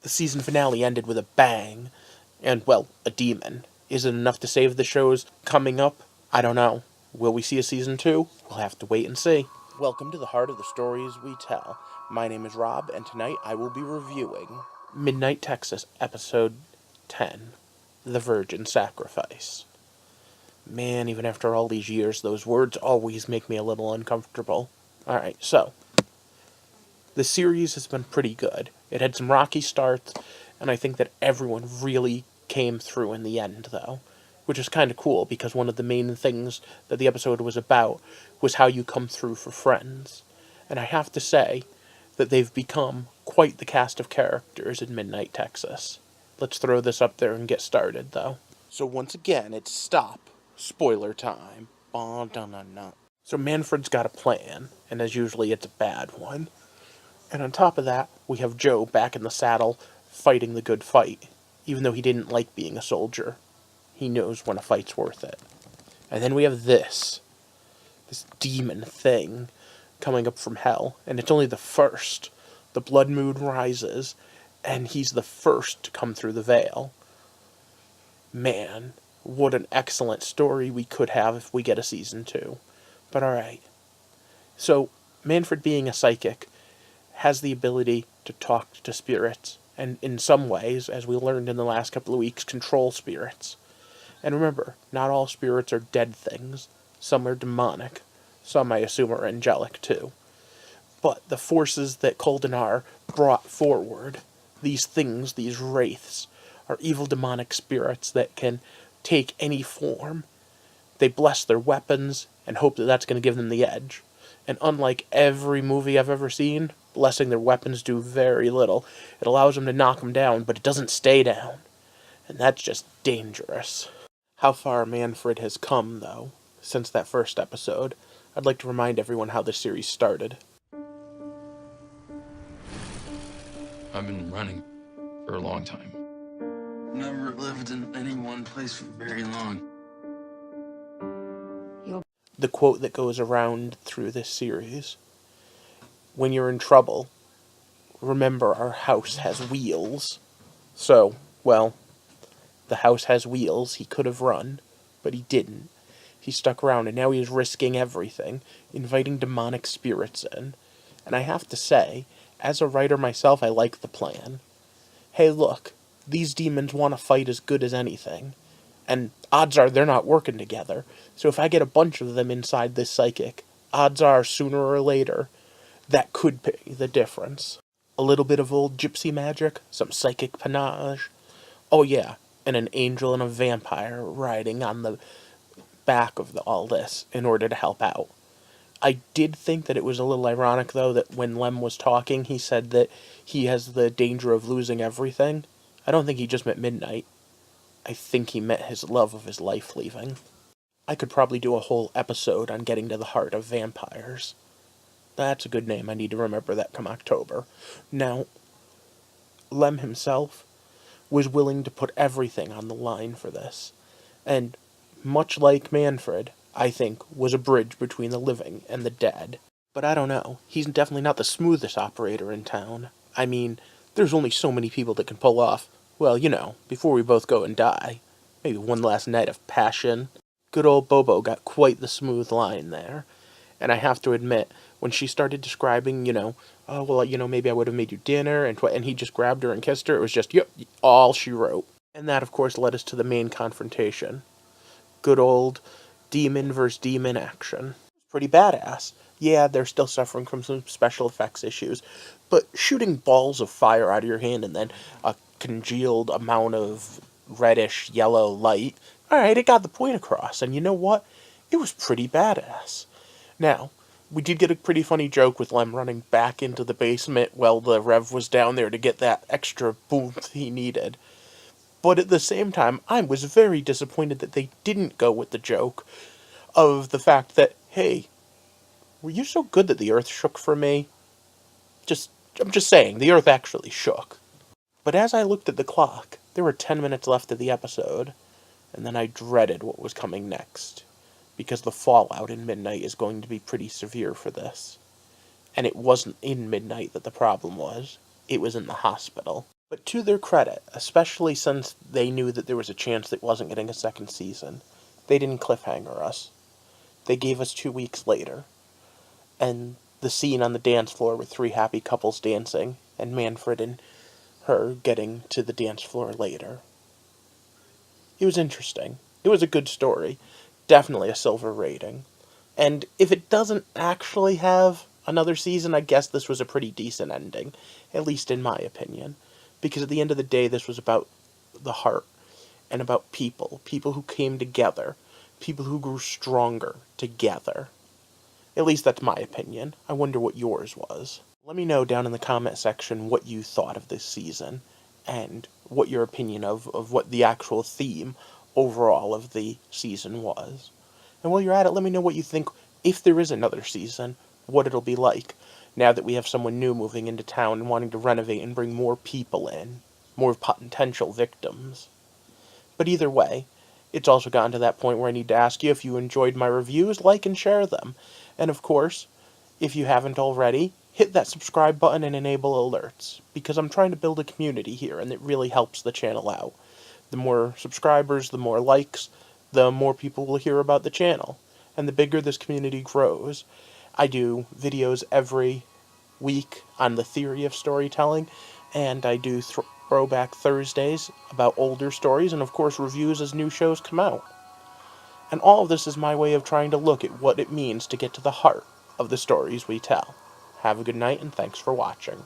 The season finale ended with a bang, and, well, a demon. Is it enough to save the shows coming up? I don't know. Will we see a season 2? We'll have to wait and see. Welcome to the heart of the stories we tell. My name is Rob, and tonight I will be reviewing Midnight Texas, Episode 10, The Virgin Sacrifice. Man, even after all these years, those words always make me a little uncomfortable. Alright, so, the series has been pretty good. It had some rocky starts, and I think that everyone really came through in the end, though. Which is kind of cool, because one of the main things that the episode was about was how you come through for friends. And I have to say that they've become quite the cast of characters in Midnight Texas. Let's throw this up there and get started, though. So once again, it's stop. Spoiler time. So Manfred's got a plan, and as usually it's a bad one. And on top of that, we have Joe back in the saddle, fighting the good fight, even though he didn't like being a soldier. He knows when a fight's worth it. And then we have this demon thing coming up from hell, and it's only the first. The blood moon rises, and he's the first to come through the veil. Man, what an excellent story we could have if we get a season 2. But alright. So, Manfred, being a psychic, has the ability to talk to spirits, and in some ways, as we learned in the last couple of weeks, control spirits. And remember, not all spirits are dead things. Some are demonic. Some, I assume, are angelic, too. But the forces that Koldenar brought forward, these things, these wraiths, are evil demonic spirits that can take any form. They bless their weapons and hope that that's going to give them the edge. And unlike every movie I've ever seen, blessing their weapons do very little. It allows them to knock them down, but it doesn't stay down. And that's just dangerous. How far Manfred has come, though, since that first episode. I'd like to remind everyone how this series started. I've been running for a long time. Never lived in any one place for very long. The quote that goes around through this series. When you're in trouble, remember our house has wheels. So, well, the house has wheels. He could have run, but he didn't. He stuck around, and now he is risking everything, inviting demonic spirits in. And I have to say, as a writer myself, I like the plan. Hey, look, these demons want to fight as good as anything. And odds are they're not working together. So if I get a bunch of them inside this psychic, odds are sooner or later, that could pay the difference. A little bit of old gypsy magic, some psychic panache. Oh yeah, and an angel and a vampire riding on the back of all this in order to help out. I did think that it was a little ironic, though, that when Lem was talking, he said that he has the danger of losing everything. I don't think he just meant midnight. I think he meant his love of his life leaving. I could probably do a whole episode on getting to the heart of vampires. That's a good name. I need to remember that come October. Now, Lem himself was willing to put everything on the line for this. And much like Manfred, I think, was a bridge between the living and the dead. But I don't know. He's definitely not the smoothest operator in town. I mean, there's only so many people that can pull off, well, you know, before we both go and die. Maybe one last night of passion. Good old Bobo got quite the smooth line there. And I have to admit, when she started describing, oh, well, maybe I would have made you dinner, and he just grabbed her and kissed her, it was just, yep, all she wrote. And that, of course, led us to the main confrontation. Good old demon versus demon action. Pretty badass. Yeah, they're still suffering from some special effects issues, but shooting balls of fire out of your hand and then a congealed amount of reddish yellow light, alright, it got the point across, and you know what? It was pretty badass. Now, we did get a pretty funny joke with Lem running back into the basement while the Rev was down there to get that extra boost he needed. But at the same time, I was very disappointed that they didn't go with the joke of the fact that, hey, were you so good that the earth shook for me? I'm just saying, the earth actually shook. But as I looked at the clock, there were 10 minutes left of the episode, and then I dreaded what was coming next, because the fallout in Midnight is going to be pretty severe for this. And it wasn't in Midnight that the problem was, it was in the hospital. But to their credit, especially since they knew that there was a chance that wasn't getting a second season, they didn't cliffhanger us. They gave us 2 weeks later. And the scene on the dance floor with three happy couples dancing, and Manfred and her getting to the dance floor later. It was interesting. It was a good story. Definitely a silver rating. And if it doesn't actually have another season, I guess this was a pretty decent ending, at least in my opinion. Because at the end of the day, this was about the heart and about people. People who came together. People who grew stronger together. At least that's my opinion. I wonder what yours was. Let me know down in the comment section what you thought of this season and what your opinion of what the actual theme overall of the season was. And while you're at it, let me know what you think, if there is another season, what it'll be like, now that we have someone new moving into town and wanting to renovate and bring more people in, more potential victims. But either way, it's also gotten to that point where I need to ask you, if you enjoyed my reviews, like and share them. And of course, if you haven't already, hit that subscribe button and enable alerts, because I'm trying to build a community here, and it really helps the channel out. The more subscribers, the more likes, the more people will hear about the channel, and the bigger this community grows. I do videos every week on the theory of storytelling, and I do Throwback Thursdays about older stories, and of course reviews as new shows come out. And all of this is my way of trying to look at what it means to get to the heart of the stories we tell. Have a good night, and thanks for watching.